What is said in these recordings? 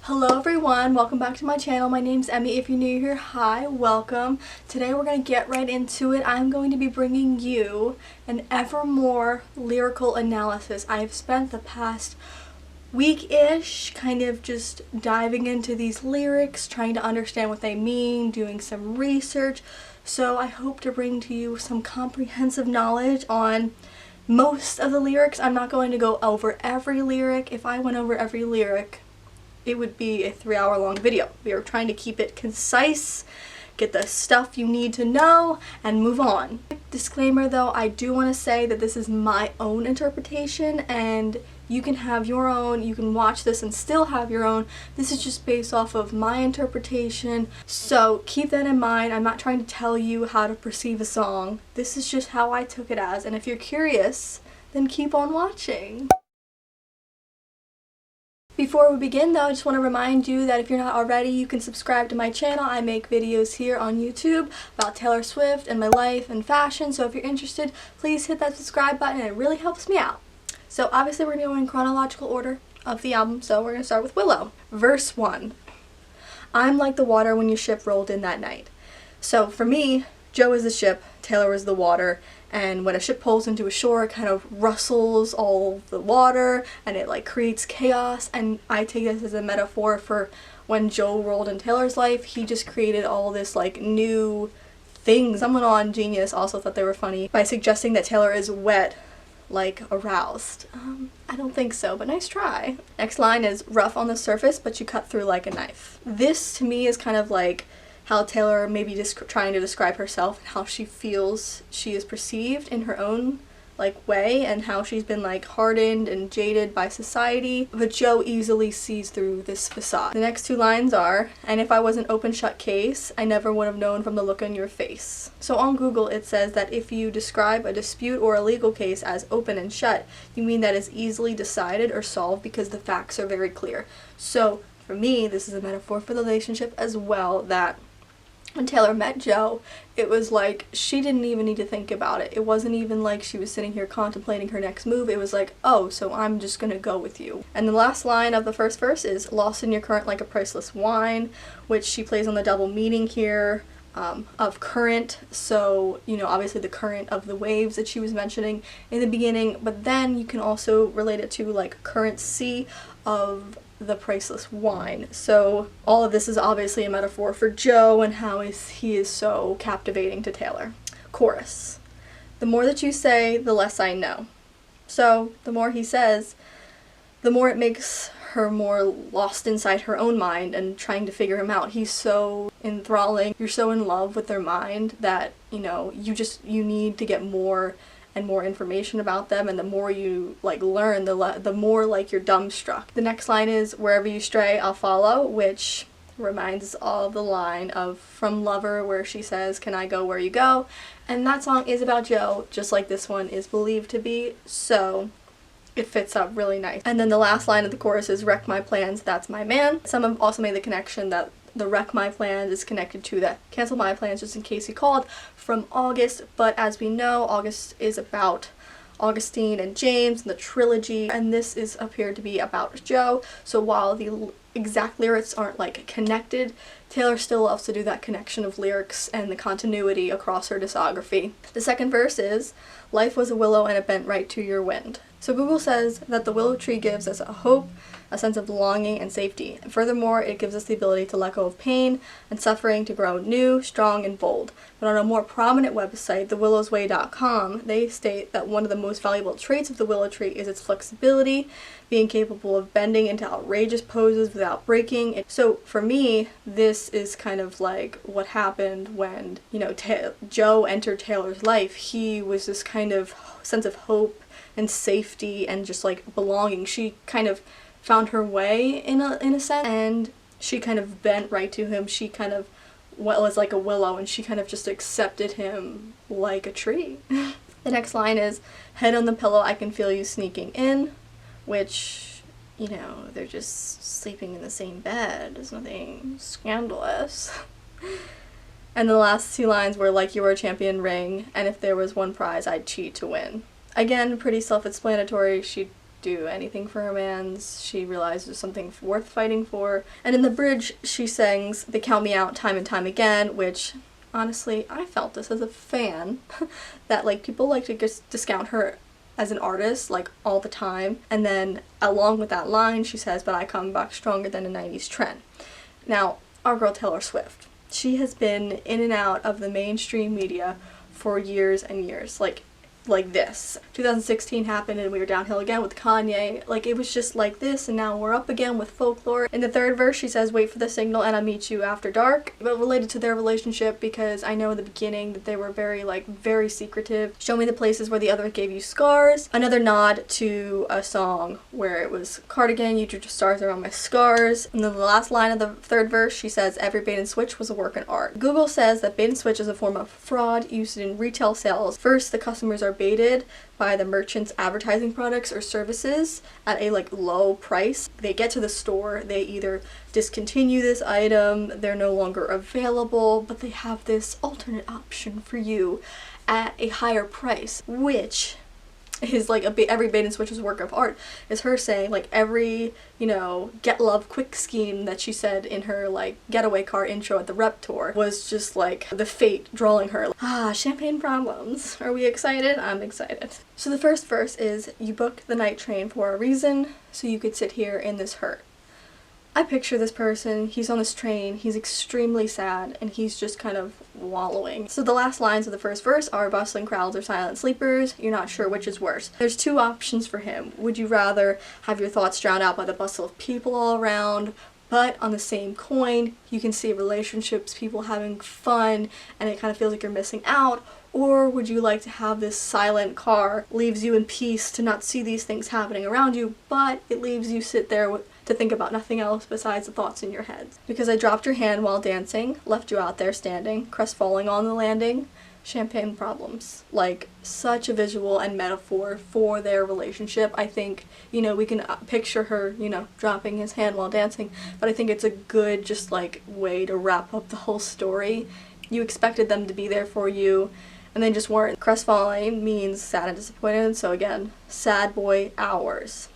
Hello everyone, welcome back to my channel. My name's Emmy. If you're new here, hi, welcome. Today we're going to get right into it. I'm going to be bringing you an Evermore lyrical analysis. I have spent the past week-ish kind of just diving into these lyrics, trying to understand what they mean, doing some research. So I hope to bring to you some comprehensive knowledge on most of the lyrics. I'm not going to go over every lyric. If I went over every lyric, it would be a 3-hour long video. We are trying to keep it concise, get the stuff you need to know, and move on. Disclaimer though, I do want to say that this is my own interpretation and you can have your own, you can watch this and still have your own. This is just based off of my interpretation, so keep that in mind. I'm not trying to tell you how to perceive a song. This is just how I took it as, and if you're curious, then keep on watching. Before we begin though, I just want to remind you that if you're not already, you can subscribe to my channel. I make videos here on YouTube about Taylor Swift and my life and fashion, so if you're interested, please hit that subscribe button. It really helps me out. So obviously we're going to go in chronological order of the album, so we're going to start with Willow. Verse 1. I'm like the water when your ship rolled in that night. So for me, Joe is the ship, Taylor is the water, and when a ship pulls into a shore, it kind of rustles all the water and it like creates chaos, and I take this as a metaphor for when Joe rolled in Taylor's life. He just created all this like new things. Someone on Genius also thought they were funny by suggesting that Taylor is wet like aroused. I don't think so, but nice try. Next line is rough on the surface but you cut through like a knife. This to me is kind of like how Taylor may be just trying to describe herself and how she feels she is perceived in her own like way, and how she's been like hardened and jaded by society, but Joe easily sees through this facade. The next two lines are, and if I was an open shut case, I never would have known from the look on your face. So on Google it says that if you describe a dispute or a legal case as open and shut, you mean that it's easily decided or solved because the facts are very clear. So for me, this is a metaphor for the relationship as well, that when Taylor met Joe, it was like she didn't even need to think about it. It wasn't even like she was sitting here contemplating her next move. It was like, oh, so I'm just gonna go with you. And the last line of the first verse is lost in your current like a priceless wine, which she plays on the double meaning here of current. So, you know, obviously the current of the waves that she was mentioning in the beginning, but then you can also relate it to like currency of the priceless wine. So all of this is obviously a metaphor for Joe and how he is so captivating to Taylor. Chorus. The more that you say, the less I know. So the more he says, the more it makes her more lost inside her own mind and trying to figure him out. He's so enthralling. You're so in love with their mind that, you know, you need to get more and more information about them, and the more you like learn, the more like you're dumbstruck. The next line is wherever you stray I'll follow, which reminds us all of the line of From Lover where she says can I go where you go, and that song is about Joe just like this one is believed to be, so it fits up really nice. And then the last line of the chorus is wreck my plans, that's my man. Some have also made the connection that the wreck my plans is connected to that cancel my plans just in case he called from August, but as we know, August is about Augustine and James and the trilogy, and this is appeared to be about Joe. So while the exact lyrics aren't like connected, Taylor still loves to do that connection of lyrics and the continuity across her discography. The second verse is life was a willow and it bent right to your wind. So Google says that the willow tree gives us a hope, a sense of belonging and safety. And furthermore, it gives us the ability to let go of pain and suffering to grow new, strong, and bold. But on a more prominent website, thewillowsway.com, they state that one of the most valuable traits of the willow tree is its flexibility, being capable of bending into outrageous poses without breaking. So for me, this is kind of like what happened when, you know, Joe entered Taylor's life. He was this kind of sense of hope and safety and just like belonging. She kind of found her way in a sense, and she kind of bent right to him. She kind of was like a willow, and she kind of just accepted him like a tree. The next line is head on the pillow, I can feel you sneaking in, which, you know, they're just sleeping in the same bed. There's nothing scandalous. And the last two lines were like you were a champion ring, and if there was one prize I'd cheat to win. Again, pretty self-explanatory. She do anything for her mans. She realizes there's something worth fighting for. And in the bridge, she sings, "They count me out time and time again," which, honestly, I felt this as a fan, that, like, people like to just discount her as an artist, like, all the time. And then, along with that line, she says, "But I come back stronger than a 90s trend." Now, our girl Taylor Swift, she has been in and out of the mainstream media for years and years. Like this. 2016 happened and we were downhill again with Kanye. Like, it was just like this, and now we're up again with Folklore. In the third verse, she says, "Wait for the signal and I'll meet you after dark." But related to their relationship, because I know in the beginning that they were very secretive. "Show me the places where the other gave you scars." Another nod to a song where it was "Cardigan, you drew stars around my scars." And then the last line of the third verse, she says, "Every bait and switch was a work of art." Google says that bait and switch is a form of fraud used in retail sales. First, the customers are baited by the merchant's advertising products or services at a low price. They get to the store, they either discontinue this item, they're no longer available, but they have this alternate option for you at a higher price, which is every bait and switch is a work of art, is her saying every get love quick scheme that she said in her getaway car intro at the rep tour was just the fate drawing her. Champagne problems. Are we excited? I'm excited. So the first verse is, "You booked the night train for a reason, so you could sit here in this hurt." I picture this person, he's on this train, he's extremely sad, and he's just kind of wallowing. So the last lines of the first verse are, "Bustling crowds or silent sleepers, you're not sure which is worse." There's two options for him. Would you rather have your thoughts drowned out by the bustle of people all around, but on the same coin, you can see relationships, people having fun, and it kind of feels like you're missing out? Or would you like to have this silent car, leaves you in peace to not see these things happening around you, but it leaves you sit there to think about nothing else besides the thoughts in your head? Because I dropped your hand while dancing, left you out there standing, crestfallen on the landing, champagne problems. Such a visual and metaphor for their relationship. I think, we can picture her, dropping his hand while dancing, but I think it's a good way to wrap up the whole story. You expected them to be there for you, and they just weren't. Crestfallen means sad and disappointed, so again, sad boy hours.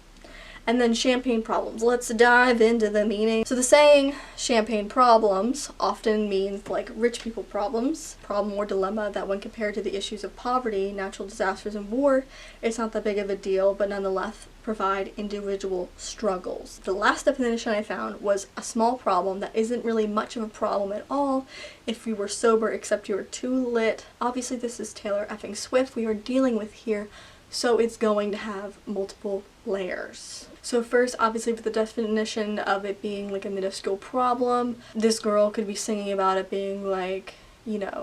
And then champagne problems. Let's dive into the meaning. So the saying champagne problems often means rich people problems, problem or dilemma that when compared to the issues of poverty, natural disasters, and war, it's not that big of a deal, but nonetheless provide individual struggles. The last definition I found was a small problem that isn't really much of a problem at all if you were sober, except you were too lit. Obviously this is Taylor effing Swift we are dealing with here, so it's going to have multiple layers. So first, obviously, with the definition of it being a minuscule problem, this girl could be singing about it being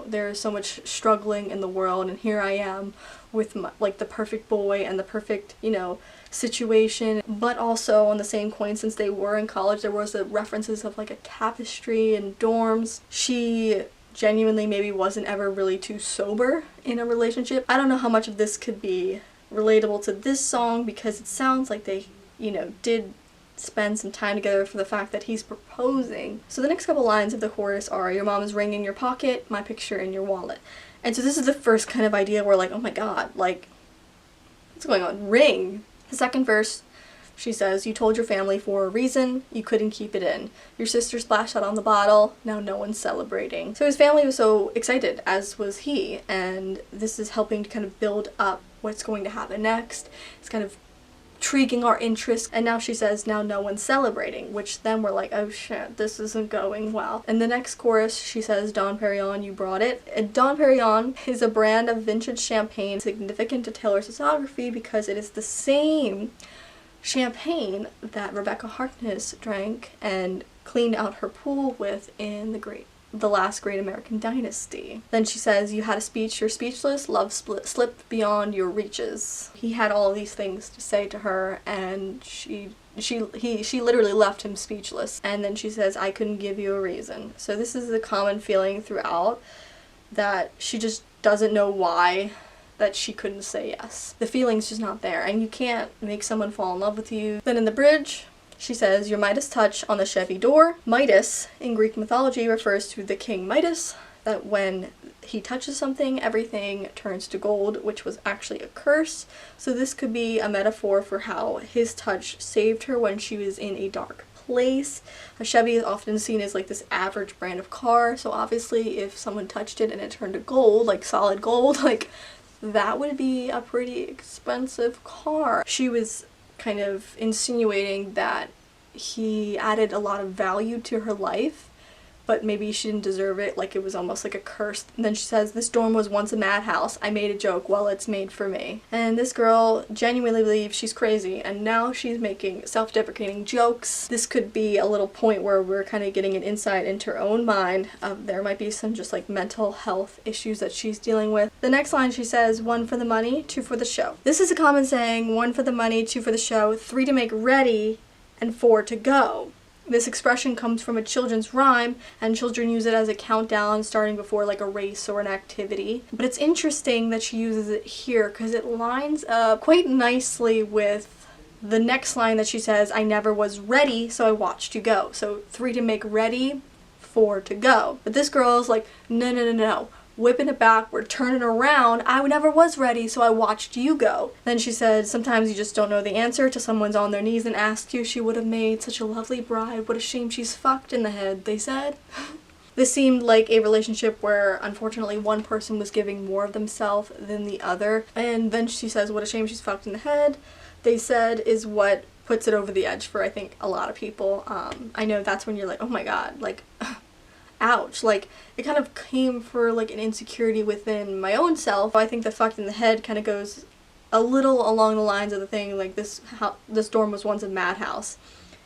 there's so much struggling in the world, and here I am with the perfect boy and the perfect, situation. But also on the same coin, since they were in college, there was the references of a tapestry and dorms. She genuinely maybe wasn't ever really too sober in a relationship. I don't know how much of this could be relatable to this song, because it sounds like they did spend some time together for the fact that he's proposing. So the next couple lines of the chorus are, "Your mama's ring in your pocket, my picture in your wallet." And so this is the first kind of idea where oh my god, what's going on? Ring. The second verse, she says, "You told your family for a reason, you couldn't keep it in. Your sister splashed out on the bottle, now no one's celebrating." So his family was so excited, as was he, and this is helping to kind of build up what's going to happen next. It's kind of intriguing our interest, and now she says, "Now no one's celebrating," which then we're oh shit, this isn't going well. In the next chorus, she says, "Dom Perignon, you brought it." And Dom Perignon is a brand of vintage champagne significant to Taylor's discography because it is the same champagne that Rebecca Harkness drank and cleaned out her pool with in the last great American dynasty. Then she says, "You had a speech, you're speechless, love slipped beyond your reaches." He had all these things to say to her, and she literally left him speechless. And then she says, "I couldn't give you a reason." So this is a common feeling throughout, that she just doesn't know why that she couldn't say yes. The feeling's just not there, and you can't make someone fall in love with you. Then in the bridge, she says, "Your Midas touch on the Chevy door." Midas, in Greek mythology, refers to the king Midas, that when he touches something, everything turns to gold, which was actually a curse. So this could be a metaphor for how his touch saved her when she was in a dark place. A Chevy is often seen as like this average brand of car, so obviously if someone touched it and it turned to gold, like solid gold, like that would be a pretty expensive car. She was kind of insinuating that he added a lot of value to her life, but maybe she didn't deserve it, like it was almost like a curse. And then she says, "This dorm was once a madhouse. I made a joke, well, it's made for me." And this girl genuinely believes she's crazy, and now she's making self-deprecating jokes. This could be a little point where we're kind of getting an insight into her own mind. There might be some just like mental health issues that she's dealing with. The next line she says, "1 for the money, 2 for the show." This is a common saying, 1 for the money, 2 for the show, 3 to make ready, and 4 to go. This expression comes from a children's rhyme, and children use it as a countdown starting before like a race or an activity. But it's interesting that she uses it here because it lines up quite nicely with the next line that she says, "I never was ready, so I watched you go." So 3 to make ready, 4 to go. But this girl is like, no, no, no, no. Whipping it backward, turning around, "I never was ready, so I watched you go." Then she said, "Sometimes you just don't know the answer till someone's on their knees and asks you. She would have made such a lovely bride. What a shame she's fucked in the head," they said. This seemed like a relationship where unfortunately one person was giving more of themselves than the other. And then she says, "What a shame she's fucked in the head," they said, is what puts it over the edge for I think a lot of people. I know that's when you're like, oh my god, like ouch. Like it kind of came for like an insecurity within my own self. I think the fucked in the head kind of goes a little along the lines of the thing like this dorm was once a madhouse,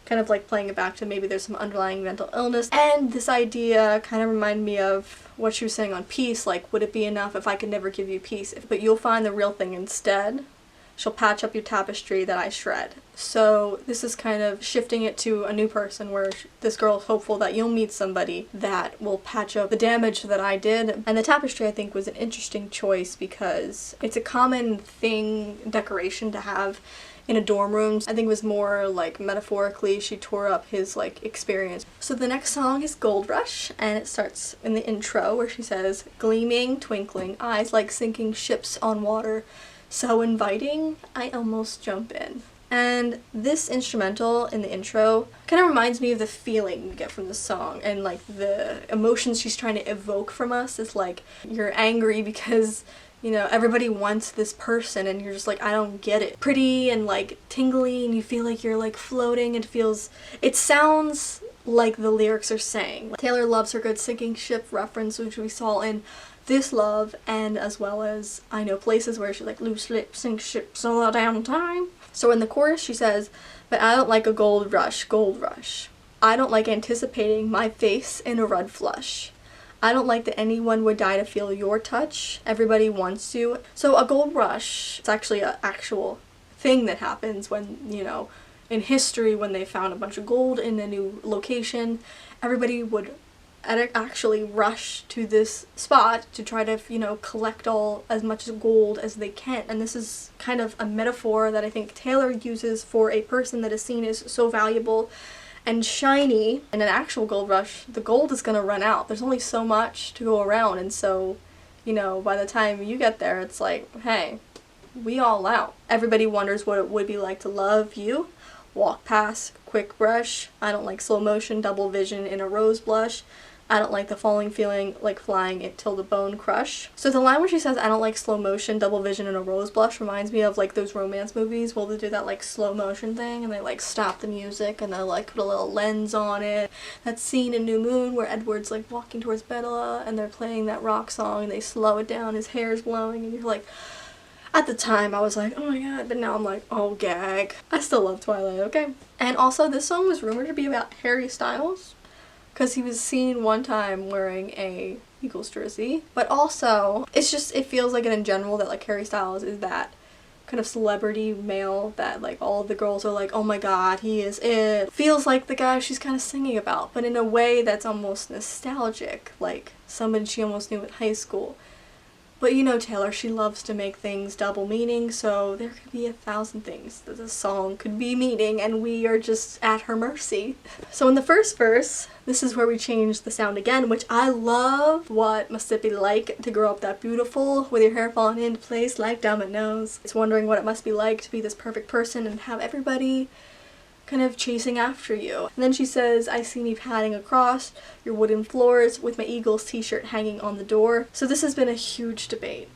kind of like playing it back to maybe there's some underlying mental illness. And this idea kind of reminded me of what she was saying on peace, like would it be enough if I could never give you peace, but you'll find the real thing instead. She'll patch up your tapestry that I shred. So this is kind of shifting it to a new person where this girl is hopeful that you'll meet somebody that will patch up the damage that I did. And the tapestry I think was an interesting choice because it's a common thing, decoration to have in a dorm room. I think it was more like metaphorically she tore up his like experience. So the next song is Gold Rush, and it starts in the intro where she says, "Gleaming, twinkling, eyes like sinking ships on water. So inviting, I almost jump in." And this instrumental in the intro kind of reminds me of the feeling you get from the song and like the emotions she's trying to evoke from us. It's like you're angry because, you know, everybody wants this person and you're just like, I don't get it. Pretty and like tingly and you feel like you're like floating. It sounds like the lyrics are saying. Taylor loves her good sinking ship reference, which we saw in This Love, and as well as I Know Places, where she's like, "Loose lips sink ships all the damn time." So in the chorus she says, "But I don't like a gold rush, gold rush. I don't like anticipating my face in a red flush. I don't like that anyone would die to feel your touch. Everybody wants to." So a gold rush, it's actually an actual thing that happens when, you know, in history when they found a bunch of gold in a new location, everybody would actually rush to this spot to try to, you know, collect as much gold as they can. And this is kind of a metaphor that I think Taylor uses for a person that is seen as so valuable and shiny. In an actual gold rush, the gold is gonna run out. There's only so much to go around, and so, you know, by the time you get there, it's like, hey, we all out. Everybody wonders what it would be like to love you. Walk past, quick brush. I don't like slow motion, double vision in a rose blush. I don't like the falling feeling like flying it till the bone crush. So the line where she says, "I don't like slow motion, double vision in a rose blush," reminds me of like those romance movies where they do that like slow motion thing and they like stop the music and they like put a little lens on it. That scene in New Moon where Edward's like walking towards Bella and they're playing that rock song and they slow it down, his hair's blowing, and you're like, at the time I was like, oh my god, but now I'm like, oh gag. I still love Twilight, okay? And also this song was rumored to be about Harry Styles, because he was seen one time wearing a Eagles jersey. But also, it feels like in general that like Harry Styles is that kind of celebrity male that like all the girls are like, oh my god, he is it. Feels like the guy she's kind of singing about, but in a way that's almost nostalgic, like somebody she almost knew in high school. But you know Taylor, she loves to make things double meaning, so there could be 1,000 things that this song could be meaning, and we are just at her mercy. So in the first verse, this is where we change the sound again, which I love. What must it be like to grow up that beautiful, with your hair falling into place like dominoes? It's wondering what it must be like to be this perfect person and have everybody kind of chasing after you. And then she says, I see me padding across your wooden floors with my Eagles t-shirt hanging on the door. So this has been a huge debate.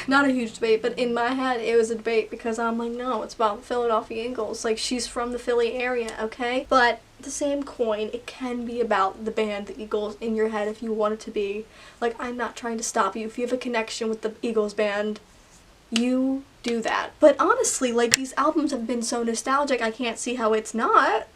Not a huge debate, but in my head it was a debate because I'm like, no, it's about the Philadelphia Eagles. Like, she's from the Philly area, okay? But the same coin, it can be about the band, the Eagles, in your head if you want it to be. Like, I'm not trying to stop you. If you have a connection with the Eagles band, you do that. But honestly, like, these albums have been so nostalgic, I can't see how it's not.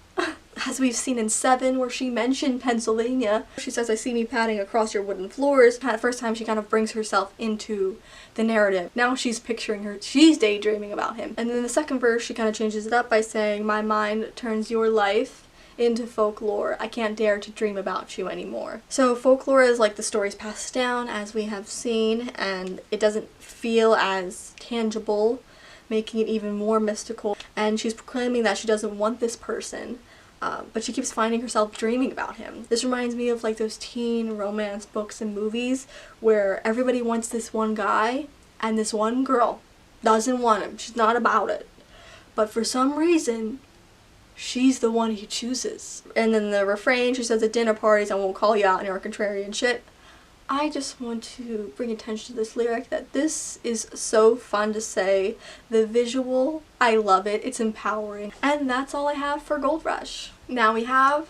As we've seen in 7, where she mentioned Pennsylvania. She says, I see me padding across your wooden floors. The first time she kind of brings herself into the narrative. Now she's picturing her, she's daydreaming about him. And then the second verse, she kind of changes it up by saying, my mind turns your life into folklore. I can't dare to dream about you anymore. So folklore is like the stories passed down, as we have seen, and it doesn't feel as tangible, making it even more mystical. And she's proclaiming that she doesn't want this person, but she keeps finding herself dreaming about him. This reminds me of like those teen romance books and movies where everybody wants this one guy and this one girl doesn't want him. She's not about it. But for some reason, she's the one he chooses. And then the refrain, she says, at dinner parties I won't call you out on your contrarian shit. I just want to bring attention to this lyric that this is so fun to say. The visual, I love it. It's empowering. And that's all I have for Gold Rush. Now we have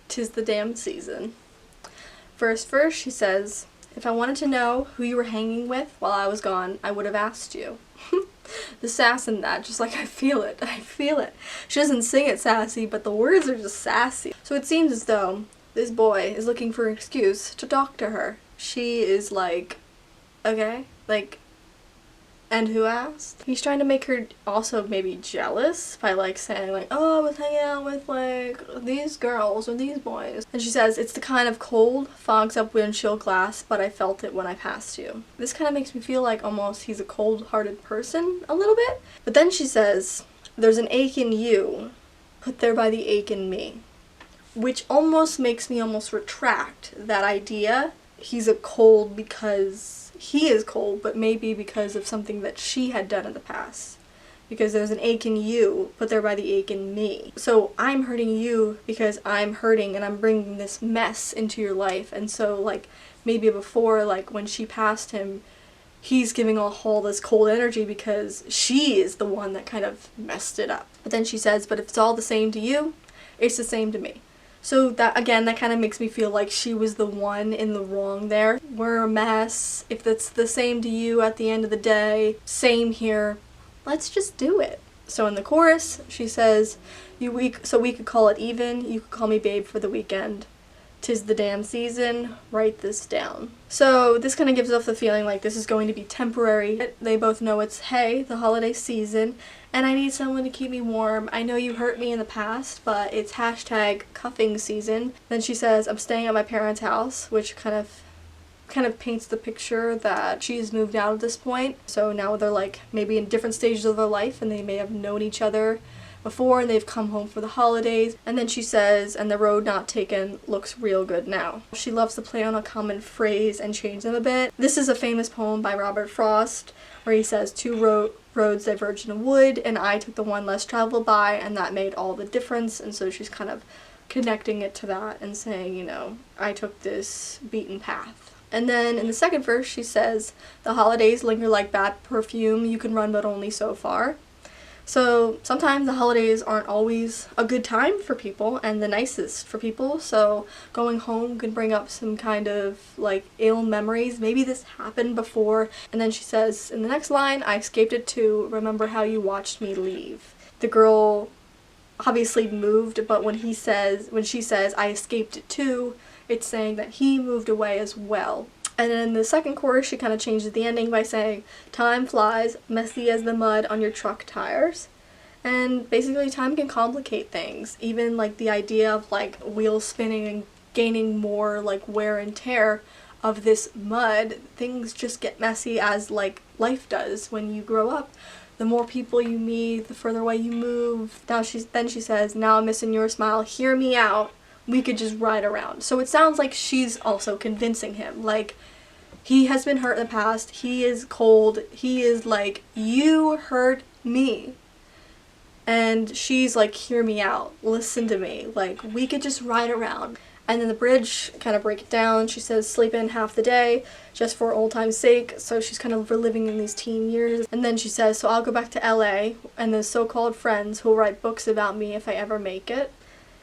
'Tis the Damn Season. First verse, she says, if I wanted to know who you were hanging with while I was gone, I would have asked you. The sass in that, just like I feel it. I feel it. She doesn't sing it sassy, but the words are just sassy. So it seems as though this boy is looking for an excuse to talk to her. She is like, okay, like, and who asked? He's trying to make her also maybe jealous by like saying like, oh, I was hanging out with like these girls or these boys. And she says, it's the kind of cold, fogs up windshield glass, but I felt it when I passed you. This kind of makes me feel like almost he's a cold-hearted person a little bit. But then she says, there's an ache in you, put there by the ache in me. Which almost makes me almost retract that idea. He's a cold because he is cold, but maybe because of something that she had done in the past. Because there's an ache in you, put there by the ache in me. So I'm hurting you because I'm hurting and I'm bringing this mess into your life. And so like maybe before, like when she passed him, he's giving all this cold energy because she is the one that kind of messed it up. But then she says, but if it's all the same to you, it's the same to me. So that, again, that kind of makes me feel like she was the one in the wrong there. We're a mess. If that's the same to you at the end of the day, same here. Let's just do it. So in the chorus, she says, so we could call it even. You could call me babe for the weekend. 'Tis the damn season. Write this down. So this kind of gives off the feeling like this is going to be temporary. They both know it's, hey, the holiday season, and I need someone to keep me warm. I know you hurt me in the past, but it's hashtag cuffing season. Then she says, I'm staying at my parents' house, which kind of paints the picture that she's moved out at this point. So now they're like maybe in different stages of their life, and they may have known each other before and they've come home for the holidays. And then she says, and the road not taken looks real good now. She loves to play on a common phrase and change them a bit. This is a famous poem by Robert Frost where he says, two roads diverged in a wood and I took the one less traveled by, and that made all the difference. And so she's kind of connecting it to that and saying, you know, I took this beaten path. And then in the second verse she says, the holidays linger like bad perfume, you can run but only so far. So sometimes the holidays aren't always a good time for people and the nicest for people, so going home can bring up some kind of like ill memories. Maybe this happened before. And then she says in the next line, I escaped it too, remember how you watched me leave. The girl obviously moved, but when she says I escaped it too, it's saying that he moved away as well. And then in the second chorus, she kind of changes the ending by saying, time flies, messy as the mud on your truck tires. And basically time can complicate things. Even like the idea of like wheels spinning and gaining more like wear and tear. of this mud. Things just get messy, as like life does when you grow up. The more people you meet, the further away you move. Then she says, now I'm missing your smile, hear me out, we could just ride around. So it sounds like she's also convincing him, like, he has been hurt in the past, he is cold, he is like, you hurt me. And she's like, hear me out, listen to me, like, we could just ride around. And then the bridge kind of break it down. She says, sleep in half the day, just for old time's sake. So she's kind of reliving in these teen years. And then she says, so I'll go back to LA, and the so-called friends who'll write books about me if I ever make it.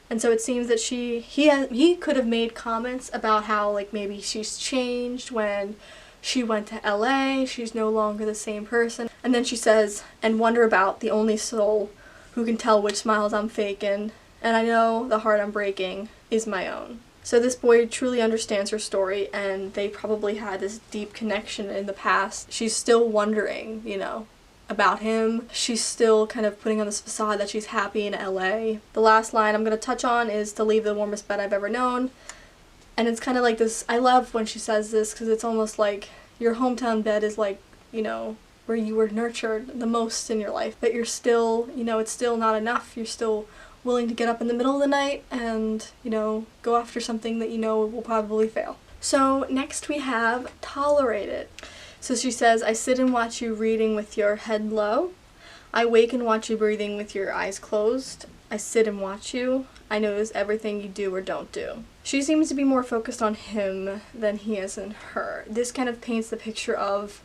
And so it seems that he could have made comments about how, like, maybe she's changed when she went to LA, she's no longer the same person. And then she says, and wonder about the only soul who can tell which smiles I'm faking, and I know the heart I'm breaking is my own. So this boy truly understands her story, and they probably had this deep connection in the past. She's still wondering, you know, about him. She's still kind of putting on this facade that she's happy in LA. The last line I'm going to touch on is to leave the warmest bed I've ever known. And it's kind of like this, I love when she says this, because it's almost like your hometown bed is like, you know, where you were nurtured the most in your life. But you're still, you know, it's still not enough. You're still willing to get up in the middle of the night and, you know, go after something that you know will probably fail. So next we have tolerate it. So she says, I sit and watch you reading with your head low. I wake and watch you breathing with your eyes closed. I sit and watch you. I notice everything you do or don't do. She seems to be more focused on him than he is in her. This kind of paints the picture of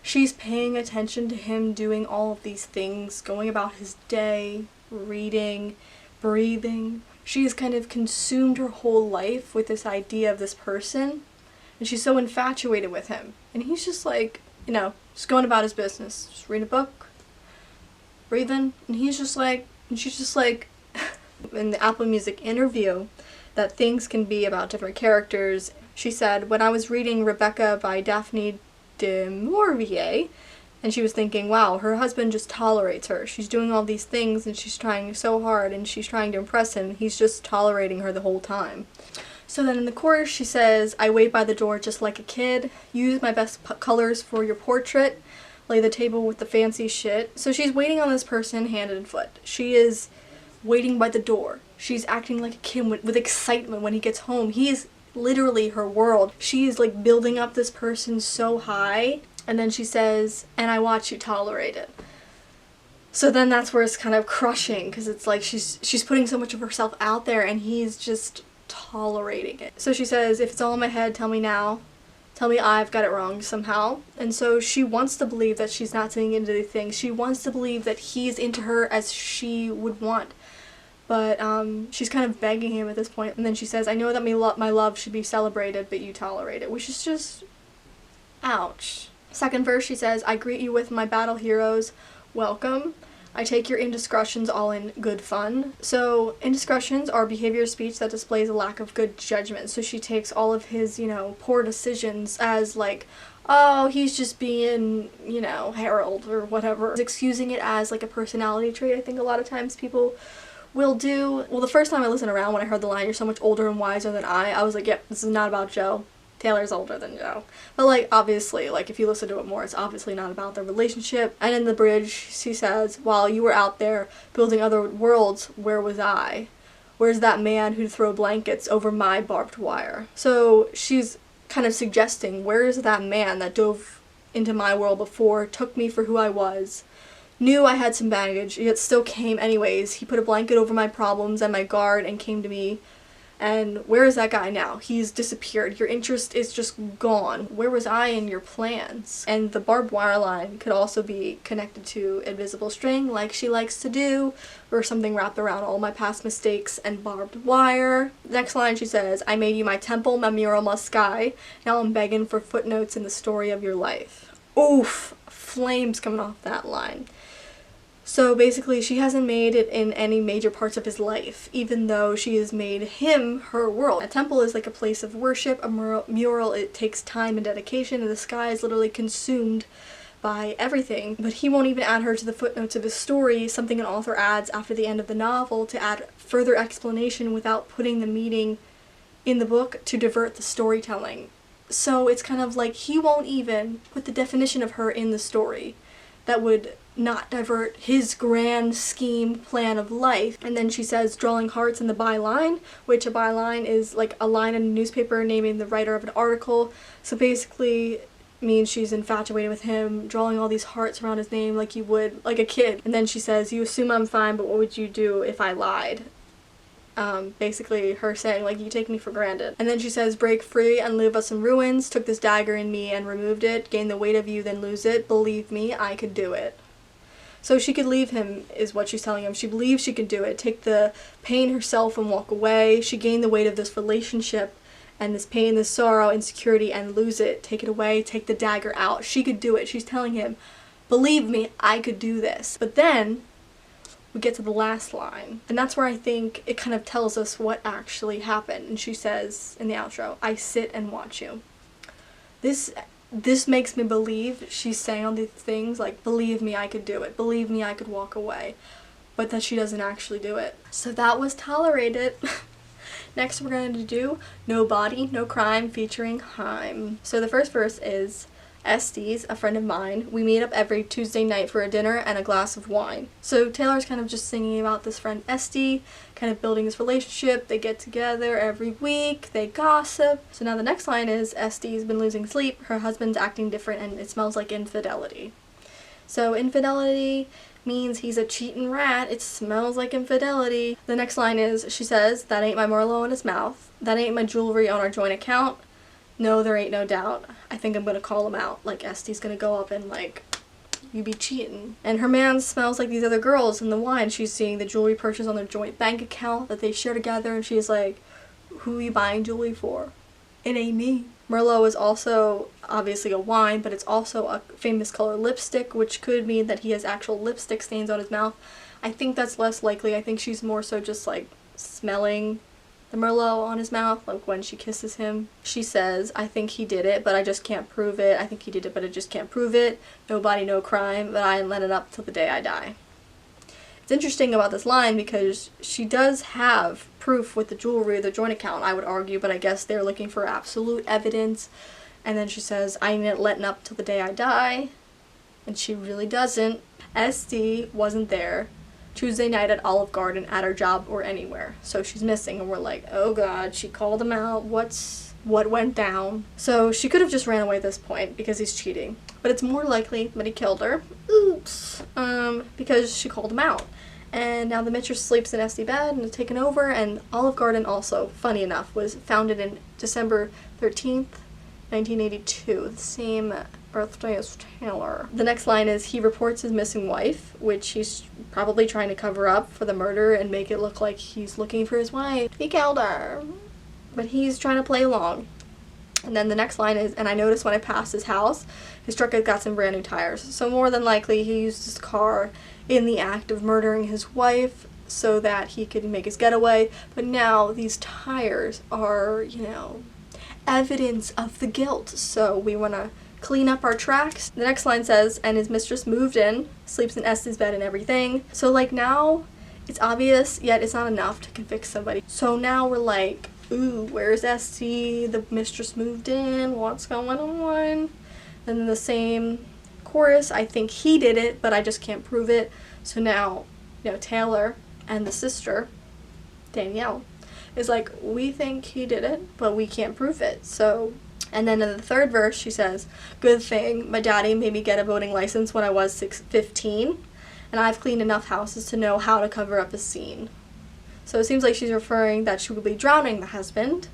she's paying attention to him doing all of these things, going about his day, reading, breathing. She's kind of consumed her whole life with this idea of this person, and she's so infatuated with him. And he's just like, you know, just going about his business, just reading a book, breathing, and he's just like, and she's just like, in the Apple Music interview, that things can be about different characters. She said, when I was reading Rebecca by Daphne du Maurier, and she was thinking, wow, her husband just tolerates her. She's doing all these things and she's trying so hard and she's trying to impress him. He's just tolerating her the whole time. So then in the chorus she says, I wait by the door just like a kid. Use my best colors for your portrait. Lay the table with the fancy shit. So she's waiting on this person hand and foot. She is waiting by the door. She's acting like a kid with excitement when he gets home. He is literally her world. She is like building up this person so high. And then she says, and I watch you tolerate it. So then that's where it's kind of crushing, because it's like she's putting so much of herself out there and he's just tolerating it. So she says, if it's all in my head, tell me now. Tell me I've got it wrong somehow. And so she wants to believe that she's not saying into the things. She wants to believe that he's into her as she would want. But she's kind of begging him at this point. And then she says, I know that my love should be celebrated, but you tolerate it. Which is just, ouch. Second verse, she says, I greet you with my battle heroes, welcome. I take your indiscretions all in good fun. So indiscretions are behavior or speech that displays a lack of good judgment. So she takes all of his, you know, poor decisions as like, oh, he's just being, you know, Harold or whatever. Excusing it as like a personality trait. I think a lot of times people will do. Well, the first time I listened around when I heard the line, you're so much older and wiser than I was like, yep, this is not about Joe. Taylor's older than Joe. But like, obviously, like if you listen to it more, it's obviously not about their relationship. And in the bridge, she says, while you were out there building other worlds, where was I? Where's that man who'd throw blankets over my barbed wire? So she's kind of suggesting, where is that man that dove into my world before, took me for who I was, knew I had some baggage, yet still came anyways. He put a blanket over my problems and my guard and came to me. And where is that guy now? He's disappeared. Your interest is just gone. Where was I in your plans? And the barbed wire line could also be connected to invisible string, like she likes to do, or something wrapped around all my past mistakes and barbed wire. Next line she says, I made you my temple, my mural, my sky. Now I'm begging for footnotes in the story of your life. Oof, flames coming off that line. So basically she hasn't made it in any major parts of his life, even though she has made him her world. A temple is like a place of worship, a mural it takes time and dedication, and the sky is literally consumed by everything. But he won't even add her to the footnotes of his story, something an author adds after the end of the novel to add further explanation without putting the meaning in the book to divert the storytelling. So it's kind of like he won't even put the definition of her in the story that would not divert his grand scheme plan of life. And then she says drawing hearts in the byline, which a byline is like a line in a newspaper naming the writer of an article. So basically means she's infatuated with him, drawing all these hearts around his name like you would like a kid. And then she says, you assume I'm fine, but what would you do if I lied? Basically her saying like, you take me for granted. And then she says, break free and leave us in ruins, took this dagger in me and removed it, gain the weight of you then lose it, believe me, I could do it. So she could leave him is what she's telling him. She believes she could do it, take the pain herself and walk away. She gained the weight of this relationship and this pain, this sorrow, insecurity, and lose it, take it away, take the dagger out. She could do it. She's telling him, believe me, I could do this. But then we get to the last line, and that's where I think it kind of tells us what actually happened. And she says in the outro, I sit and watch you. This makes me believe she's saying all these things like, believe me, I could do it. Believe me, I could walk away. But that she doesn't actually do it. So that was Tolerated. Next we're going to do No Body, No Crime featuring HAIM. So the first verse is, Estes, a friend of mine, we meet up every Tuesday night for a dinner and a glass of wine. So Taylor's kind of just singing about this friend Estes, kind of building this relationship. They get together every week, they gossip. So now the next line is, Estes has been losing sleep, her husband's acting different, and it smells like infidelity. So infidelity means he's a cheating rat, it smells like infidelity. The next line is, she says, that ain't my Merlot in his mouth, that ain't my jewelry on our joint account. No, there ain't no doubt. I think I'm gonna call him out. Like, Estes gonna go up and like, you be cheating. And her man smells like these other girls in the wine. She's seeing the jewelry purchase on their joint bank account that they share together, and she's like, who are you buying jewelry for? It ain't me. Merlot is also obviously a wine, but it's also a famous color lipstick, which could mean that he has actual lipstick stains on his mouth. I think that's less likely. I think she's more so just like smelling the Merlot on his mouth, like when she kisses him. She says, I think he did it, but I just can't prove it. I think he did it, but I just can't prove it. No body, no crime, but I ain't letting up till the day I die. It's interesting about this line because she does have proof with the jewelry, the joint account, I would argue, but I guess they're looking for absolute evidence. And then she says, I ain't letting up till the day I die. And she really doesn't. SD wasn't there Tuesday night at Olive Garden, at her job, or anywhere. So she's missing, and we're like, oh god, she called him out, what went down? So she could have just ran away at this point because he's cheating. But it's more likely that he killed her. Oops. Because she called him out. And now the mistress sleeps in SD bed and is taken over, and Olive Garden also, funny enough, was founded in December 13th, 1982, the same birthday as Taylor. The next line is, he reports his missing wife, which he's probably trying to cover up for the murder and make it look like he's looking for his wife. He killed her. But he's trying to play along. And then the next line is, and I noticed when I passed his house, his truck had got some brand new tires. So more than likely he used his car in the act of murdering his wife so that he could make his getaway. But now these tires are, you know, evidence of the guilt. So we want to clean up our tracks. The next line says, and his mistress moved in, sleeps in Estes' bed and everything. So like now it's obvious, yet it's not enough to convict somebody. So now we're like, ooh, where's Estes? The mistress moved in, what's going on? And then the same chorus, I think he did it, but I just can't prove it. So now, you know, Taylor and the sister, Danielle, is like, we think he did it, but we can't prove it. So, and then in the third verse, she says, good thing my daddy made me get a voting license when I was 15, and I've cleaned enough houses to know how to cover up a scene. So it seems like she's referring that she will be drowning the husband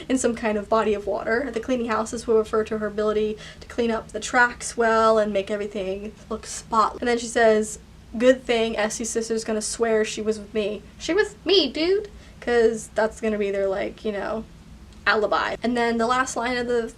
in some kind of body of water. The cleaning houses will refer to her ability to clean up the tracks well and make everything look spotless. And then she says, good thing Estes' sister's gonna swear she was with me. She was with me, dude! Because that's gonna be their, like, you know, alibi. And then the last line of the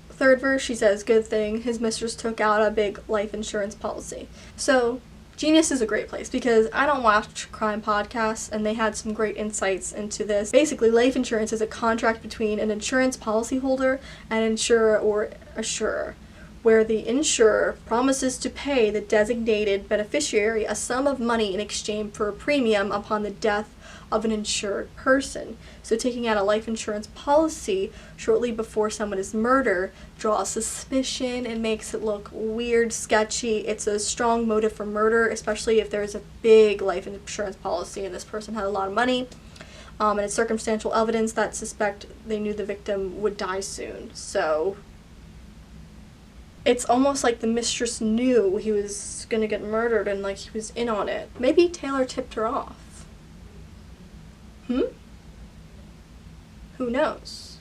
third verse, she says, good thing his mistress took out a big life insurance policy. So Genius is a great place because I don't watch crime podcasts, and they had some great insights into this. Basically, life insurance is a contract between an insurance policyholder and an insurer or assurer, where the insurer promises to pay the designated beneficiary a sum of money in exchange for a premium upon the death of an insured person. So taking out a life insurance policy shortly before someone is murdered draws suspicion and makes it look weird, sketchy. It's a strong motive for murder, especially if there's a big life insurance policy and this person had a lot of money. And it's circumstantial evidence that suspect they knew the victim would die soon. So it's almost like the mistress knew he was gonna get murdered and like he was in on it. Maybe Taylor tipped her off. Who knows?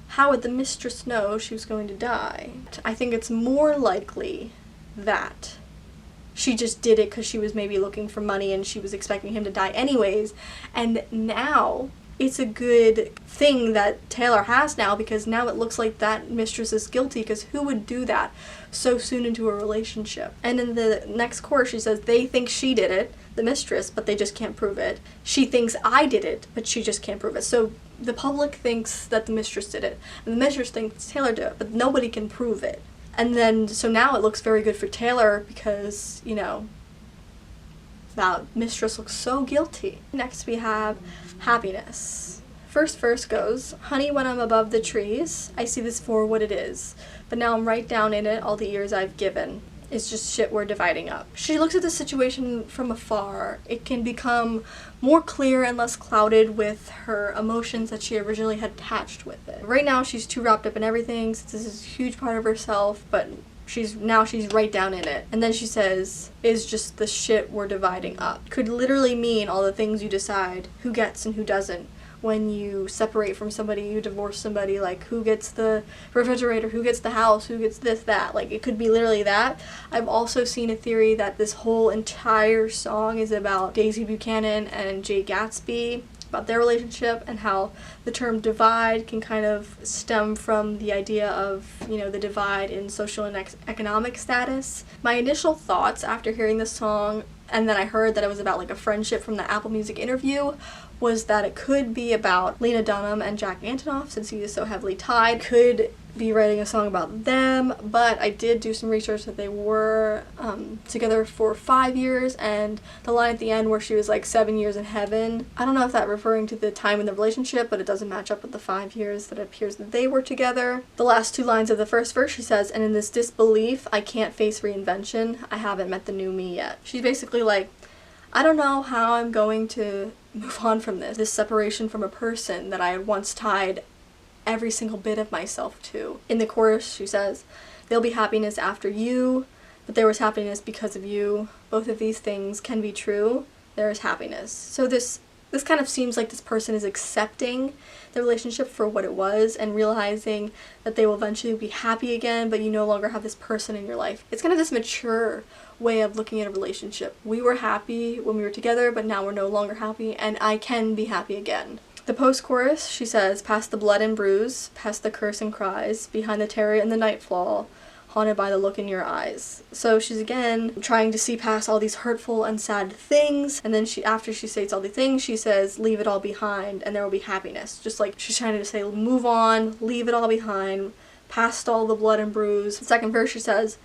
How would the mistress know she was going to die? I think it's more likely that she just did it because she was maybe looking for money and she was expecting him to die anyways. And now it's a good thing that Taylor has now, because now it looks like that mistress is guilty, because who would do that so soon into a relationship? And in the next chorus she says they think she did it, the mistress, but they just can't prove it. She thinks I did it, but she just can't prove it. So the public thinks that the mistress did it, and the mistress thinks Taylor did it, but nobody can prove it. And then, so now it looks very good for Taylor because, you know, that mistress looks so guilty. Next we have happiness. First verse goes, honey, when I'm above the trees, I see this for what it is. But now I'm right down in it, all the years I've given. It's just shit we're dividing up. She looks at the situation from afar. It can become more clear and less clouded with her emotions that she originally had attached with it. Right now she's too wrapped up in everything, since this is a huge part of herself, but she's right down in it. And then she says, is just the shit we're dividing up. Could literally mean all the things you decide who gets and who doesn't. When you separate from somebody, you divorce somebody, like who gets the refrigerator, who gets the house, who gets this, that. Like it could be literally that. I've also seen a theory that this whole entire song is about Daisy Buchanan and Jay Gatsby, about their relationship, and how the term divide can kind of stem from the idea of, you know, the divide in social and economic status. My initial thoughts after hearing this song, and then I heard that it was about like a friendship from the Apple Music interview, was that it could be about Lena Dunham and Jack Antonoff, since he is so heavily tied. Could be writing a song about them, but I did do some research that they were together for 5 years, and the line at the end where she was like 7 years in heaven, I don't know if that's referring to the time in the relationship, but it doesn't match up with the 5 years that it appears that they were together. The last two lines of the first verse, she says, and in this disbelief, I can't face reinvention, I haven't met the new me yet. She's basically like, I don't know how I'm going to move on from this separation from a person that I had once tied every single bit of myself to. In the chorus she says, there'll be happiness after you, but there was happiness because of you. Both of these things can be true. There is happiness. So this kind of seems like this person is accepting the relationship for what it was and realizing that they will eventually be happy again, but you no longer have this person in your life. It's kind of this mature way of looking at a relationship. We were happy when we were together, but now we're no longer happy, and I can be happy again. The post-chorus, she says, past the blood and bruise, past the curse and cries, behind the terror and the nightfall, haunted by the look in your eyes. So she's again trying to see past all these hurtful and sad things, and then after she states all the things, she says, leave it all behind and there will be happiness. Just like she's trying to say, move on, leave it all behind, past all the blood and bruise. The second verse she says,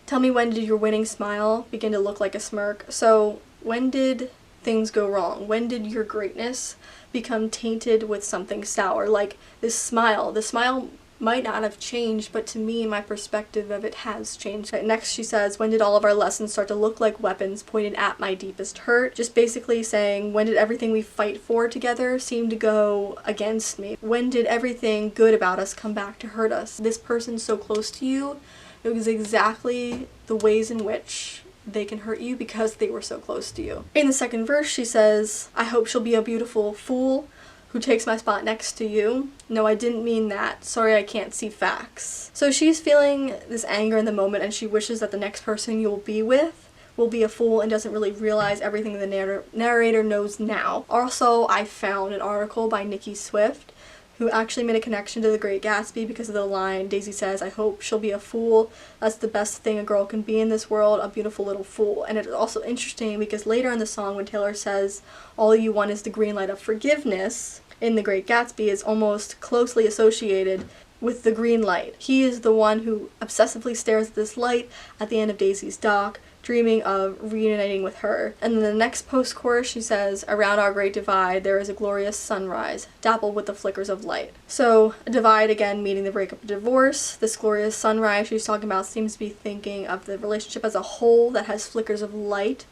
tell me, when did your winning smile begin to look like a smirk? So when did things go wrong? When did your greatness become tainted with something sour? Like this smile. The smile might not have changed, but to me, my perspective of it has changed. Next she says, when did all of our lessons start to look like weapons pointed at my deepest hurt? Just basically saying, when did everything we fight for together seem to go against me? When did everything good about us come back to hurt us? This person so close to you knows exactly the ways in which they can hurt you because they were so close to you. In the second verse she says, I hope she'll be a beautiful fool who takes my spot next to you. No, I didn't mean that. Sorry, I can't see facts. So she's feeling this anger in the moment, and she wishes that the next person you'll be with will be a fool and doesn't really realize everything the narrator knows now. Also, I found an article by Nikki Swift who actually made a connection to The Great Gatsby because of the line Daisy says, I hope she'll be a fool. That's the best thing a girl can be in this world, a beautiful little fool. And it's also interesting because later in the song when Taylor says, all you want is the green light of forgiveness, in The Great Gatsby is almost closely associated with the green light. He is the one who obsessively stares at this light at the end of Daisy's dock, dreaming of reuniting with her. And then the next post-chorus she says, around our great divide there is a glorious sunrise, dappled with the flickers of light. So a divide, again, meaning the breakup of divorce. This glorious sunrise she's talking about seems to be thinking of the relationship as a whole that has flickers of light,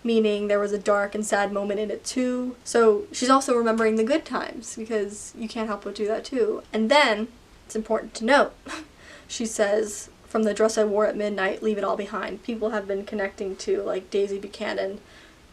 meaning there was a dark and sad moment in it too. So she's also remembering the good times, because you can't help but do that too. And then, it's important to note, she says, from the dress I wore at midnight, leave it all behind. People have been connecting to, like, Daisy Buchanan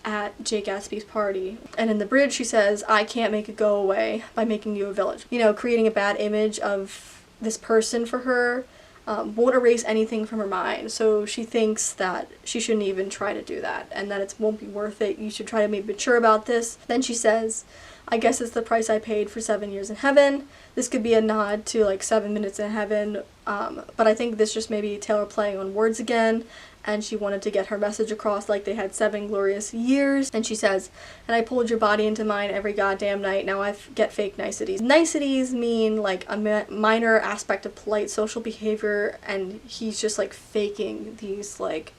at Jake Gatsby's party. And in the bridge she says, I can't make it go away by making you a village. You know, creating a bad image of this person for her won't erase anything from her mind. So she thinks that she shouldn't even try to do that, and that it won't be worth it. You should try to be mature about this. Then she says, I guess it's the price I paid for 7 years in heaven. This could be a nod to, like, 7 minutes in heaven, but I think this just may be Taylor playing on words again, and she wanted to get her message across like they had 7 glorious years. And she says, and I pulled your body into mine every goddamn night, now I get fake niceties. Niceties mean, like, a minor aspect of polite social behavior, and he's just, like, faking these, like,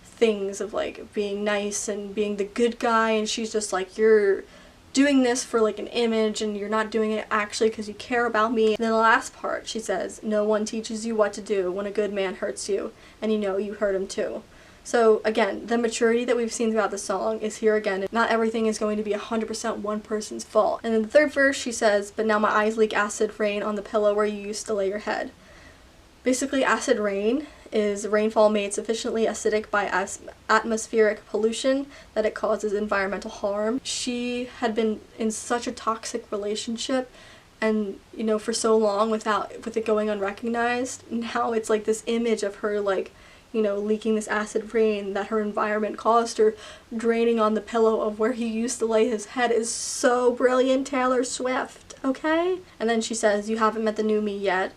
things of, like, being nice and being the good guy, and she's just like, you're doing this for, like, an image, and you're not doing it actually because you care about me. And then the last part, she says, no one teaches you what to do when a good man hurts you, and you know you hurt him too. So again, the maturity that we've seen throughout the song is here again. Not everything is going to be 100% one person's fault. And in the third verse she says, but now my eyes leak acid rain on the pillow where you used to lay your head. Basically, acid rain is rainfall made sufficiently acidic by atmospheric pollution that it causes environmental harm. She had been in such a toxic relationship, and, you know, for so long with it going unrecognized. Now it's like this image of her, like, you know, leaking this acid rain that her environment caused her, draining on the pillow of where he used to lay his head, is so brilliant, Taylor Swift, okay? And then she says, you haven't met the new me yet,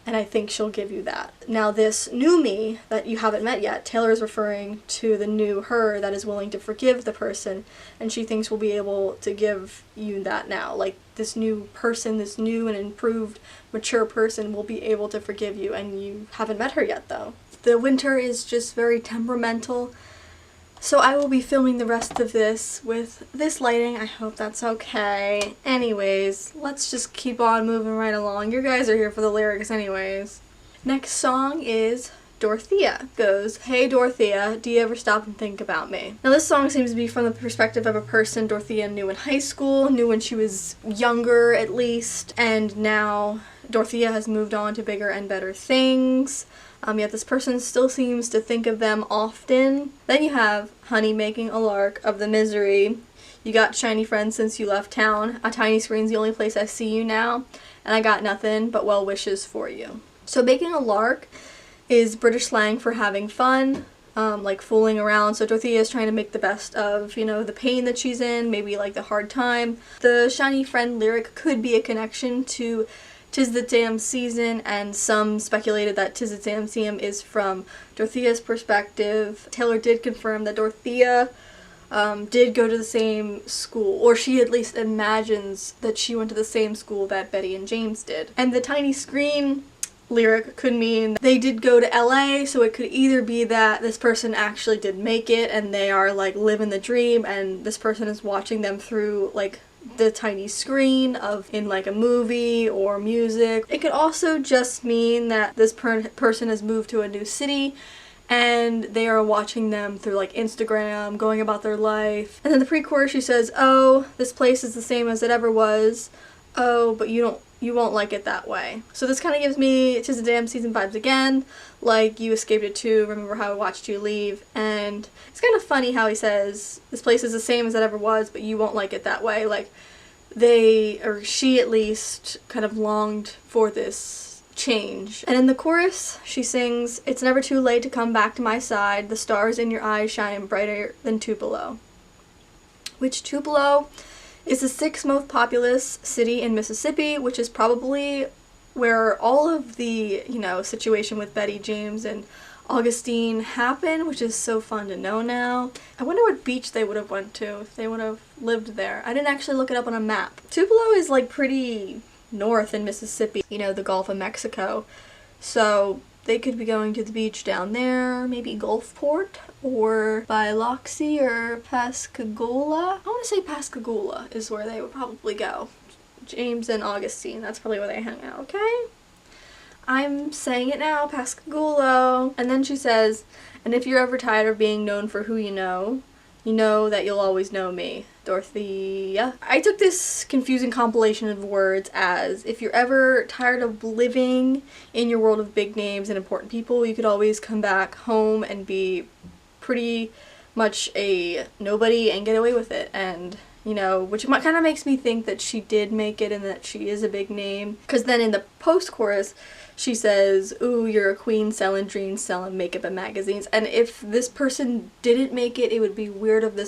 and I think she'll give you that. Now this new me that you haven't met yet, Taylor is referring to the new her that is willing to forgive the person, and she thinks will be able to give you that now. Like, this new person, this new and improved, mature person will be able to forgive you, and you haven't met her yet though. The winter is just very temperamental, so I will be filming the rest of this with this lighting. I hope that's okay. Anyways, let's just keep on moving right along. You guys are here for the lyrics anyways. Next song is Dorothea. Goes, hey Dorothea, do you ever stop and think about me? Now this song seems to be from the perspective of a person Dorothea knew in high school, knew when she was younger at least, and now Dorothea has moved on to bigger and better things. Yet this person still seems to think of them often. Then you have honey making a lark of the misery. You got shiny friends since you left town. A tiny screen's the only place I see you now. And I got nothing but well wishes for you. So making a lark is British slang for having fun, like fooling around. So Dorothea is trying to make the best of, you know, the pain that she's in, maybe like the hard time. The shiny friend lyric could be a connection to 'Tis the Damn Season, and some speculated that 'Tis the Damn Season is from Dorothea's perspective. Taylor did confirm that Dorothea did go to the same school, or she at least imagines that she went to the same school that Betty and James did. And the tiny screen lyric could mean they did go to LA, so it could either be that this person actually did make it and they are like living the dream, and this person is watching them through like the tiny screen of in like a movie or music. It could also just mean that this person has moved to a new city and they are watching them through like Instagram, going about their life. And then the pre-chorus she says, oh, this place is the same as it ever was. Oh, but you won't like it that way. So this kind of gives me 'Tis the Damn Season vibes again, like you escaped it too, remember how I watched you leave. And it's kind of funny how he says, this place is the same as it ever was, but you won't like it that way. Like they, or she at least, kind of longed for this change. And in the chorus she sings, it's never too late to come back to my side, the stars in your eyes shine brighter than Tupelo. Which Tupelo is the 6th most populous city in Mississippi, which is probably where all of the, you know, situation with Betty, James, and Augustine happened, which is so fun to know now. I wonder what beach they would have went to if they would have lived there. I didn't actually look it up on a map. Tupelo is like pretty north in Mississippi, you know, the Gulf of Mexico. So they could be going to the beach down there, maybe Gulfport, or by Loxie or Pascagoula. I want to say Pascagoula is where they would probably go. James and Augustine, that's probably where they hang out, okay? I'm saying it now, Pascagoula. And then she says, and if you're ever tired of being known for who you know that you'll always know me, Dorothea. I took this confusing compilation of words as, if you're ever tired of living in your world of big names and important people, you could always come back home and be pretty much a nobody and get away with it. And you know, which kind of makes me think that she did make it and that she is a big name. Because then in the post-chorus, she says, ooh, you're a queen selling dreams, selling makeup and magazines. And if this person didn't make it, it would be weird of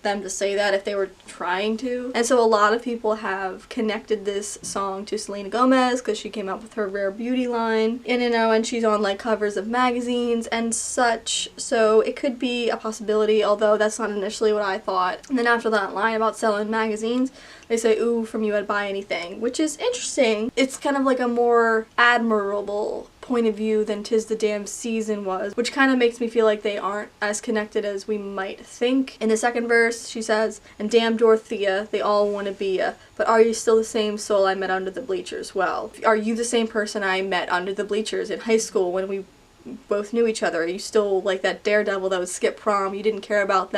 them to say that if they were trying to. And so a lot of people have connected this song to Selena Gomez because she came out with her Rare Beauty line, and you know, and she's on like covers of magazines and such, so it could be a possibility, although that's not initially what I thought. And then after that line about selling magazines, they say, ooh, from you I'd buy anything, which is interesting. It's kind of like a more admirable point of view than 'Tis the Damn Season was, which kind of makes me feel like they aren't as connected as we might think. In the second verse, she says, and damn Dorothea, they all want to be ya, but are you still the same soul I met under the bleachers? Well, are you the same person I met under the bleachers in high school when we both knew each other? Are you still like that daredevil that would skip prom? You didn't care about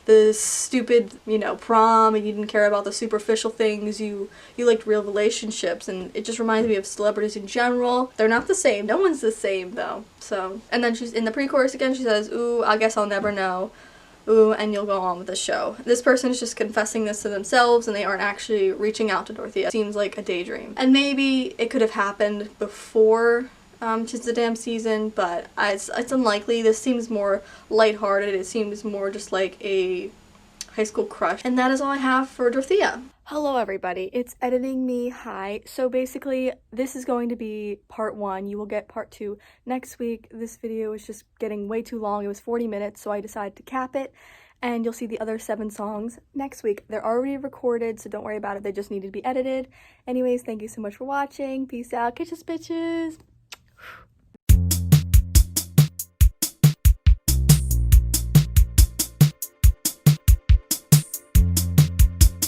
the stupid, you know, prom, and you didn't care about the superficial things. You liked real relationships, and it just reminds me of celebrities in general. They're not the same. No one's the same though. So, and then she's in the pre-chorus again, she says, ooh, I guess I'll never know. Ooh, and you'll go on with the show. This person is just confessing this to themselves and they aren't actually reaching out to Dorothea. It seems like a daydream. And maybe it could have happened before 'Tis the Damn Season, but it's unlikely. This seems more lighthearted. It seems more just like a high school crush. And that is all I have for Dorothea. Hello everybody, it's Editing Me. Hi. So basically, this is going to be part 1. You will get part 2 next week. This video is just getting way too long. It was 40 minutes, so I decided to cap it. And you'll see the other 7 songs next week. They're already recorded, so don't worry about it. They just need to be edited. Anyways, thank you so much for watching. Peace out. Kisses, bitches.